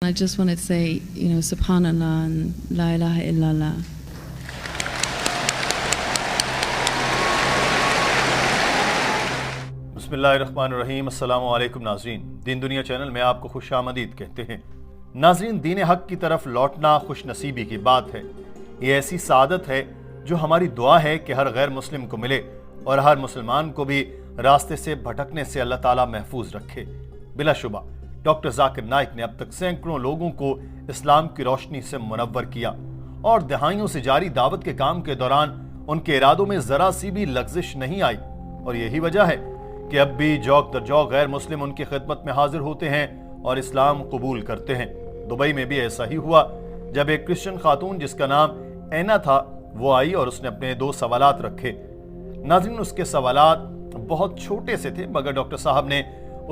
I just wanted to say, Subhanallah and La ilaha illallah. بسم اللہ الرحمن الرحیم. السلام علیکم ناظرین. دین دنیا چینل میں آپ کو خوش آمدید کہتے ہیں. ناظرین، دین حق کی طرف لوٹنا خوش نصیبی کی بات ہے. یہ ایسی سعادت ہے جو ہماری دعا ہے کہ ہر غیر مسلم کو ملے اور ہر مسلمان کو بھی راستے سے بھٹکنے سے اللہ تعالیٰ محفوظ رکھے. بلا شبہ ڈاکٹر ذاکر نائک نے اب تک سینکڑوں لوگوں کو اسلام کی روشنی سے منور کیا اور دہائیوں سے جاری دعوت کے کام کے دوران ان کے ارادوں میں ذرا سی بھی لغزش نہیں آئی. اور یہی وجہ ہے کہ اب بھی جوک در جوک غیر مسلم ان کی خدمت میں حاضر ہوتے ہیں اور اسلام قبول کرتے ہیں. دبئی میں بھی ایسا ہی ہوا جب ایک کرسچن خاتون جس کا نام اینا تھا وہ آئی اور اس نے اپنے 2 سوالات رکھے. ناظرین، اس کے سوالات بہت چھوٹے سے تھے مگر ڈاکٹر صاحب نے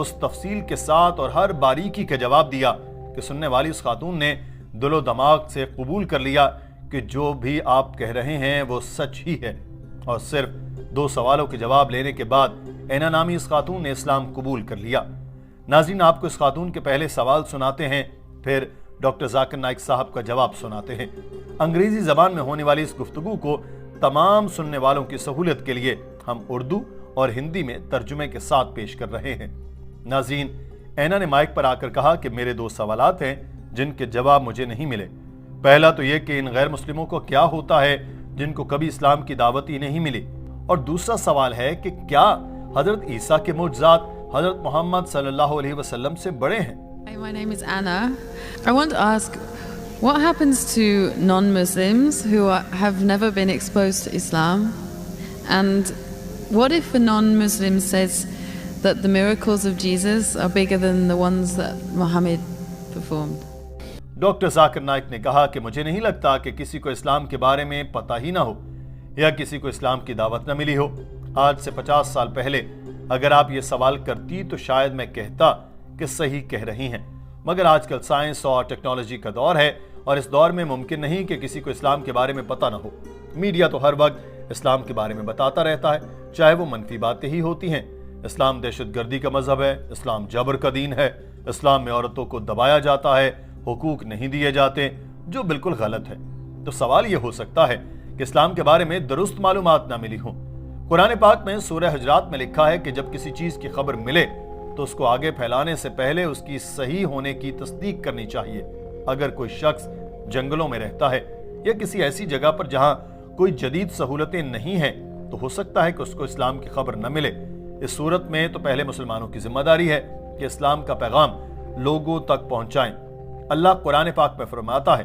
اس تفصیل کے ساتھ اور ہر باریکی کا جواب دیا کہ سننے والی اس خاتون نے دل و دماغ سے قبول کر لیا کہ جو بھی آپ کہہ رہے ہیں وہ سچ ہی ہے. اور صرف 2 سوالوں کے جواب لینے کے بعد اینا نامی اس خاتون نے اسلام قبول کر لیا. ناظرین، آپ کو اس خاتون کے پہلے سوال سناتے ہیں، پھر ڈاکٹر ذاکر نائک صاحب کا جواب سناتے ہیں. انگریزی زبان میں ہونے والی اس گفتگو کو تمام سننے والوں کی سہولت کے لیے ہم اردو اور ہندی میں ترجمے کے ساتھ پیش کر رہے ہیں. ناظرین، اینا نے مائک پر آ کر کہا کہ میرے 2 سوالات ہیں جن کے جواب مجھے نہیں ملے. پہلا تو یہ کہ ان غیر مسلموں کو کیا ہوتا ہے جن کو کبھی اسلام کی دعوت ہی نہیں ملی، اور دوسرا سوال ہے کہ کیا حضرت عیسیٰ کے معجزات حضرت محمد صلی اللہ علیہ وسلم سے بڑے ہیں؟ Hi, my name is Anna. I want to ask, what happens to non-Muslims who have never been exposed to Islam? And what if a non-Muslim says that the miracles of Jesus are bigger than the ones that Muhammad performed? Doctor Zakir Naik نے کہا کہ مجھے نہیں لگتا کہ کسی کو اسلام کے بارے میں پتہ ہی نہ ہو یا کسی کو اسلام کی دعوت نہ ملی ہو. آج سے 50 سال پہلے اگر آپ یہ سوال کرتی تو شاید میں کہتا کہ صحیح کہہ رہی ہیں، مگر آج کل سائنس اور ٹیکنالوجی کا دور ہے اور اس دور میں ممکن نہیں کہ کسی کو اسلام کے بارے میں پتہ نہ ہو. میڈیا تو ہر وقت اسلام کے بارے میں بتاتا رہتا ہے، چاہے وہ منفی باتیں ہی ہوتی ہیں. اسلام دہشت گردی کا مذہب ہے، اسلام جبر کا دین ہے، اسلام میں عورتوں کو دبایا جاتا ہے، حقوق نہیں دیے جاتے، جو بالکل غلط ہے. تو سوال یہ ہو سکتا ہے کہ اسلام کے بارے میں درست معلومات نہ ملی ہوں. قرآن پاک میں سورہ حجرات میں لکھا ہے کہ جب کسی چیز کی خبر ملے تو اس کو آگے پھیلانے سے پہلے اس کی صحیح ہونے کی تصدیق کرنی چاہیے. اگر کوئی شخص جنگلوں میں رہتا ہے یا کسی ایسی جگہ پر جہاں کوئی جدید سہولتیں نہیں ہیں تو ہو سکتا ہے کہ اس کو اسلام کی خبر نہ ملے. اس صورت میں تو پہلے مسلمانوں کی ذمہ داری ہے کہ اسلام کا پیغام لوگوں تک پہنچائیں. اللہ قرآن پاک میں فرماتا ہے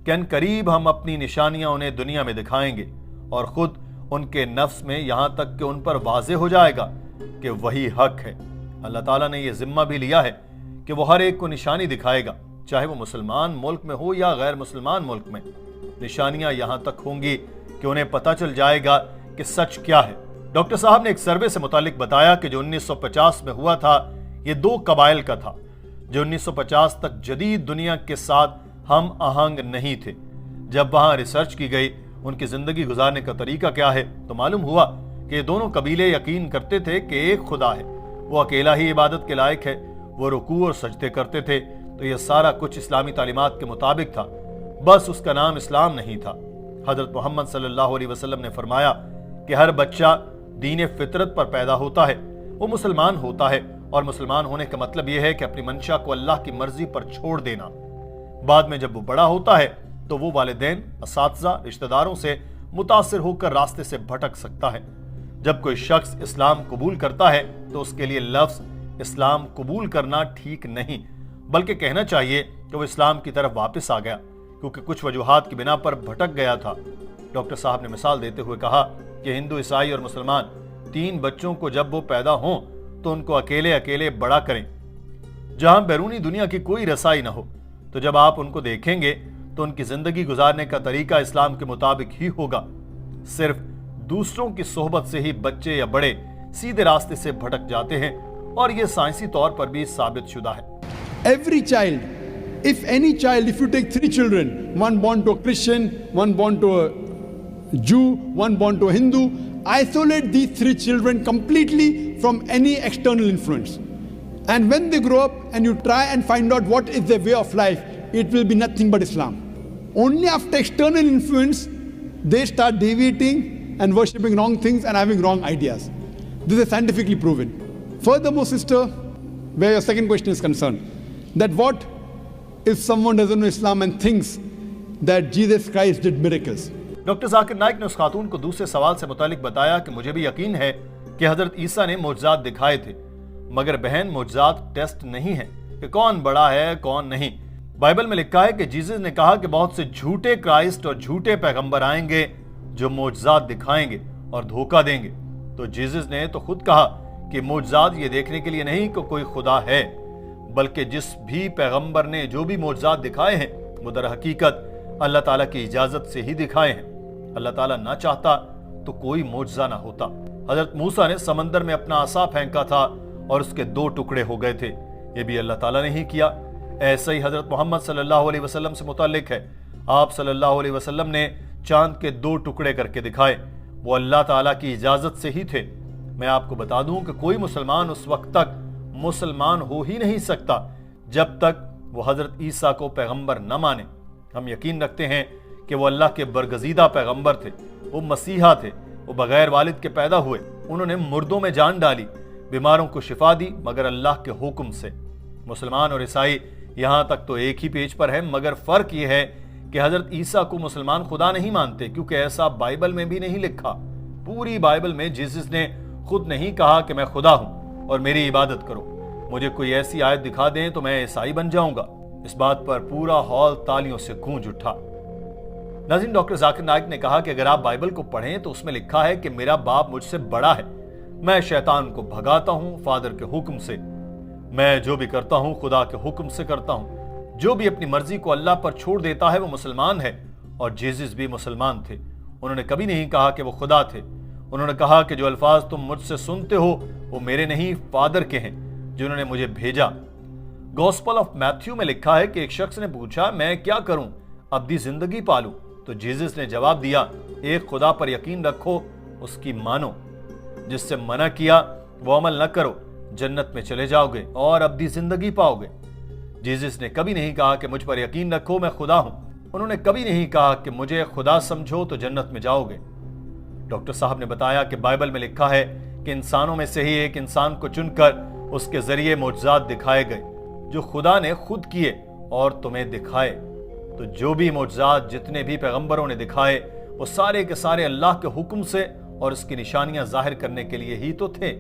کہ ان قریب ہم اپنی نشانیاں انہیں دنیا میں دکھائیں گے اور خود ان کے نفس میں یہاں تک کہ ان پر واضح ہو جائے گا کہ وہی حق ہے. اللہ تعالیٰ نے یہ ذمہ بھی لیا ہے کہ وہ ہر ایک کو نشانی دکھائے گا، چاہے وہ مسلمان ملک میں ہو یا غیر مسلمان ملک میں. نشانیاں یہاں تک ہوں گی کہ انہیں پتہ چل جائے گا کہ سچ کیا ہے. ڈاکٹر صاحب نے ایک سروے سے متعلق بتایا کہ جو 1950 میں ہوا تھا یہ 2 قبائل کا تھا جو 1950 تک جدید دنیا کے ساتھ ہم آہنگ نہیں تھے. جب وہاں ریسرچ کی گئی ان کی زندگی گزارنے کا طریقہ کیا ہے تو معلوم ہوا کہ یہ دونوں قبیلے یقین کرتے تھے کہ ایک خدا ہے، وہ اکیلا ہی عبادت کے لائق ہے، وہ رکوع اور سجدے کرتے تھے. تو یہ سارا کچھ اسلامی تعلیمات کے مطابق تھا، بس اس کا نام اسلام نہیں تھا. حضرت محمد صلی اللہ علیہ وسلم نے فرمایا کہ ہر بچہ دین فطرت پر پیدا ہوتا ہے، وہ مسلمان ہوتا ہے، اور مسلمان ہونے کا مطلب یہ ہے کہ اپنی منشا کو اللہ کی مرضی پر چھوڑ دینا. بعد میں جب وہ بڑا ہوتا ہے تو وہ والدین، اساتذہ، رشتہ داروں سے متاثر ہو کر راستے سے بھٹک سکتا ہے. جب کوئی شخص اسلام قبول کرتا ہے تو اس کے لیے لفظ اسلام قبول کرنا ٹھیک نہیں، بلکہ کہنا چاہیے کہ وہ اسلام کی طرف واپس آ گیا کیونکہ کچھ وجوہات کی بنا پر بھٹک گیا تھا. ڈاکٹر صاحب نے مثال دیتے ہوئے کہا کہ ہندو، عیسائی اور مسلمان 3 بچوں کو جب وہ پیدا ہوں تو ان کو اکیلے اکیلے بڑا کریں جہاں بیرونی دنیا کی کوئی رسائی نہ ہو. تو جب آپ ان کو دیکھیں گے تو ان کی زندگی گزارنے کا طریقہ اسلام کے مطابق ہی ہوگا. صرف دوسروں کی صحبت سے ہی بچے یا بڑے سیدھے راستے سے بھٹک جاتے ہیں اور یہ سائنسی طور پر بھی ثابت شدہ ہے. Every child, if you take 3 children, one born to a Christian, one born to a Jew, one born to a Hindu, isolate these 3 children completely from any external influence. And when they grow up and you try and find out what is their way of life, it will be nothing but Islam. Only after external influence, they start deviating and worshipping wrong things and having wrong ideas. This is scientifically proven. Furthermore, sister, where your second question is concerned, that what if someone doesn't know Islam and thinks that Jesus Christ did miracles? Doctor Zakir Naik نے اس خاتون کو دوسرے سوال سے متعلق بتایا کہ مجھے بھی یقین ہے کہ حضرت عیسیٰ نے معجزات دکھائے تھے، مگر بہن معجزات ٹیسٹ نہیں ہیں کہ کون بڑا ہے کون نہیں۔ بائبل میں لکھا ہے کہ جیزس نے کہا کہ بہت سے جھوٹے کرائسٹ اور جھوٹے پیغمبر آئیں گے جو معجزات دکھائیں گے اور دھوکہ دیں گے۔ تو جیزس نے تو خود کہا کہ معجزات یہ دیکھنے کے لیے نہیں کہ کوئی خدا ہے، بلکہ جس بھی پیغمبر نے جو بھی معجزات دکھائے ہیں وہ در حقیقت اللہ تعالیٰ کی اجازت سے ہی دکھائے ہیں۔ اللہ تعالیٰ نہ چاہتا تو کوئی معجزہ نہ ہوتا۔ حضرت موسیٰ نے سمندر میں اپنا عصا پھینکا تھا اور اس کے 2 ٹکڑے ہو گئے تھے، یہ بھی اللہ تعالیٰ نے ہی کیا۔ ایسا ہی حضرت محمد صلی اللہ علیہ وسلم سے متعلق ہے، آپ صلی اللہ علیہ وسلم نے چاند کے 2 ٹکڑے کر کے دکھائے، وہ اللہ تعالیٰ کی اجازت سے ہی تھے۔ میں آپ کو بتا دوں کہ کوئی مسلمان اس وقت تک مسلمان ہو ہی نہیں سکتا جب تک وہ حضرت عیسیٰ کو پیغمبر نہ مانے۔ ہم یقین رکھتے ہیں کہ وہ اللہ کے برگزیدہ پیغمبر تھے، وہ مسیحا تھے، وہ بغیر والد کے پیدا ہوئے، انہوں نے مردوں میں جان ڈالی، بیماروں کو شفا دی مگر اللہ کے حکم سے۔ مسلمان اور عیسائی یہاں تک تو ایک ہی پیج پر ہیں، مگر فرق یہ ہے کہ حضرت عیسیٰ کو مسلمان خدا نہیں مانتے، کیونکہ ایسا بائبل میں بھی نہیں لکھا۔ پوری بائبل میں جیسس نے خود نہیں کہا کہ میں خدا ہوں اور میری عبادت کرو۔ مجھے کوئی ایسی آیت دکھا دیں تو میں عیسائی بن جاؤں گا۔ اس بات پر پورا ہال تالیوں سے گونج اٹھا۔ ناظرین، ڈاکٹر ذاکر نائک نے کہا کہ اگر آپ بائبل کو پڑھیں تو اس میں لکھا ہے کہ میرا باپ مجھ سے بڑا ہے، میں شیطان کو بھگاتا ہوں فادر کے حکم سے، میں جو بھی کرتا ہوں خدا کے حکم سے کرتا ہوں۔ جو بھی اپنی مرضی کو اللہ پر چھوڑ دیتا ہے وہ مسلمان ہے، اور جیزس بھی مسلمان تھے۔ انہوں نے کبھی نہیں کہا کہ وہ خدا تھے۔ انہوں نے کہا کہ جو الفاظ تم مجھ سے سنتے ہو وہ میرے نہیں، فادر کے ہیں جنہوں نے مجھے بھیجا۔ گوسپل آف میتھیو میں لکھا ہے کہ ایک شخص نے پوچھا میں کیا کروں ابدی زندگی پالوں؟ تو جیزس نے جواب دیا ایک خدا پر یقین رکھو، اس کی مانو، جس سے منع کیا وہ عمل نہ کرو، جنت میں چلے جاؤ گے اور ابدی زندگی پاؤ گے۔ جیزس نے کبھی نہیں کہا کہ مجھ پر یقین رکھو میں خدا ہوں، انہوں نے کبھی نہیں کہا کہ مجھے خدا سمجھو تو جنت میں جاؤ گے۔ ڈاکٹر صاحب نے بتایا کہ بائبل میں لکھا ہے کہ انسانوں میں سے ہی ایک انسان کو چن کر اس کے ذریعے معجزات دکھائے گئے جو خدا نے خود کیے اور تمہیں دکھائے۔ تو جو بھی معجزات جتنے بھی پیغمبروں نے دکھائے وہ سارے کے سارے اللہ کے حکم سے اور اس کی نشانیاں ظاہر کرنے کے لیے ہی تو تھے۔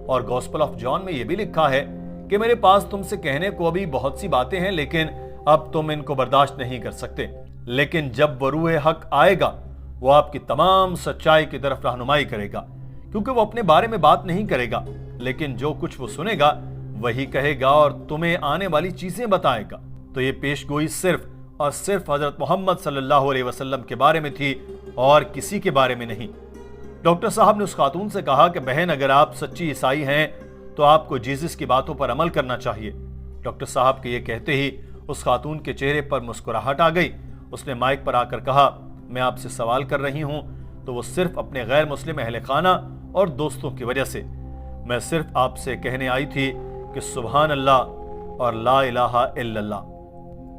اور گوسپل آف جان میں یہ بھی لکھا ہے کہ میرے پاس تم سے کہنے کو ابھی بہت سی باتیں ہیں لیکن اب تم ان کو برداشت نہیں کر سکتے، لیکن جب وہ روح حق آئے گا وہ آپ کی تمام سچائی کی طرف رہنمائی کرے گا، کیونکہ وہ اپنے بارے میں بات نہیں کرے گا لیکن جو کچھ وہ سنے گا وہی کہے گا اور تمہیں آنے والی چیزیں بتائے گا۔ تو یہ پیش گوئی صرف اور صرف حضرت محمد صلی اللہ علیہ وسلم کے بارے میں تھی اور کسی کے بارے میں نہیں۔ ڈاکٹر صاحب نے اس خاتون سے کہا کہ بہن اگر آپ سچی عیسائی ہیں تو آپ کو جیزس کی باتوں پر عمل کرنا چاہیے۔ ڈاکٹر صاحب کے یہ کہتے ہی اس خاتون کے چہرے پر مسکراہٹ آ گئی۔ اس نے مائک پر آ کر کہا میں آپ سے سوال کر رہی ہوں تو وہ صرف اپنے غیر مسلم اہل خانہ اور دوستوں کی وجہ سے۔ میں صرف آپ سے کہنے آئی تھی کہ سبحان اللہ اور لا الہ الا اللہ۔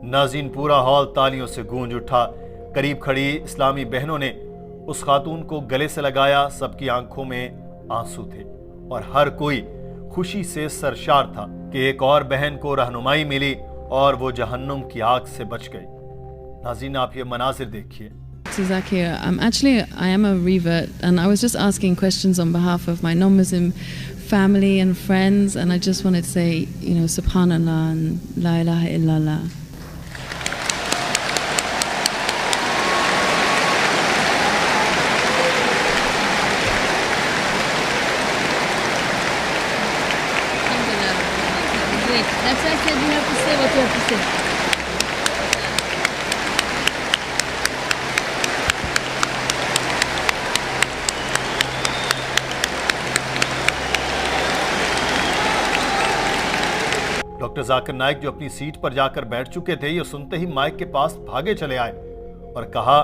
ناظرین، پورا ہال تالیوں سے گونج اٹھا۔ قریب کھڑی اسلامی بہنوں نے اس خاتون کو گلے سے لگایا، سب کی آنکھوں میں آنسو تھے اور ہر کوئی خوشی سے سرشار تھا کہ ایک اور بہن کو رہنمائی ملی اور وہ جہنم کی آگ سے بچ گئی۔ ناظرین، آپ یہ مناظر دیکھیے۔ Zakir, I am a revert, and I was just asking questions on behalf of my non-Muslim family and friends, and I just wanted to say, Subhanallah and La ilaha illallah. That's why I said you have to say what you have to say. Doctor Zakir Naik جو اپنی set پر جا کر بیٹھ چکے تھے یہ سنتے ہی mic کے پاس بھاگے چلے آئے اور کہا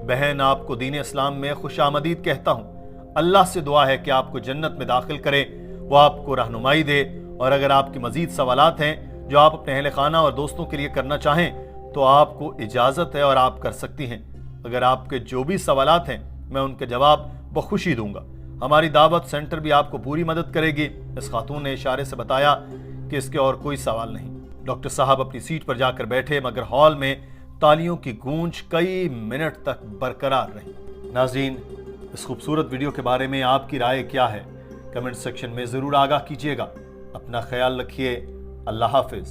بہن آپ کو دین اسلام میں خوش آمدید کہتا ہوں۔ اللہ سے دعا ہے کہ آپ کو جنت میں داخل کرے، وہ آپ کو رہنمائی دے اور اگر آپ کے مزید سوالات ہیں جو آپ اپنے اہل خانہ اور دوستوں کے لیے کرنا چاہیں تو آپ کو اجازت ہے اور آپ کر سکتی ہیں۔ اگر آپ کے جو بھی سوالات ہیں میں ان کے جواب بخوشی دوں گا۔ ہماری دعوت سینٹر بھی آپ کو پوری مدد کرے گی۔ اس خاتون نے اشارے سے بتایا کہ اس کے اور کوئی سوال نہیں۔ ڈاکٹر صاحب اپنی سیٹ پر جا کر بیٹھے مگر ہال میں تالیوں کی گونج کئی منٹ تک برقرار رہی۔ ناظرین، اس خوبصورت ویڈیو کے بارے میں آپ کی رائے کیا ہے؟ کمنٹ سیکشن میں ضرور آگاہ کیجیے گا۔ اپنا خیال رکھیے۔ اللہ حافظ۔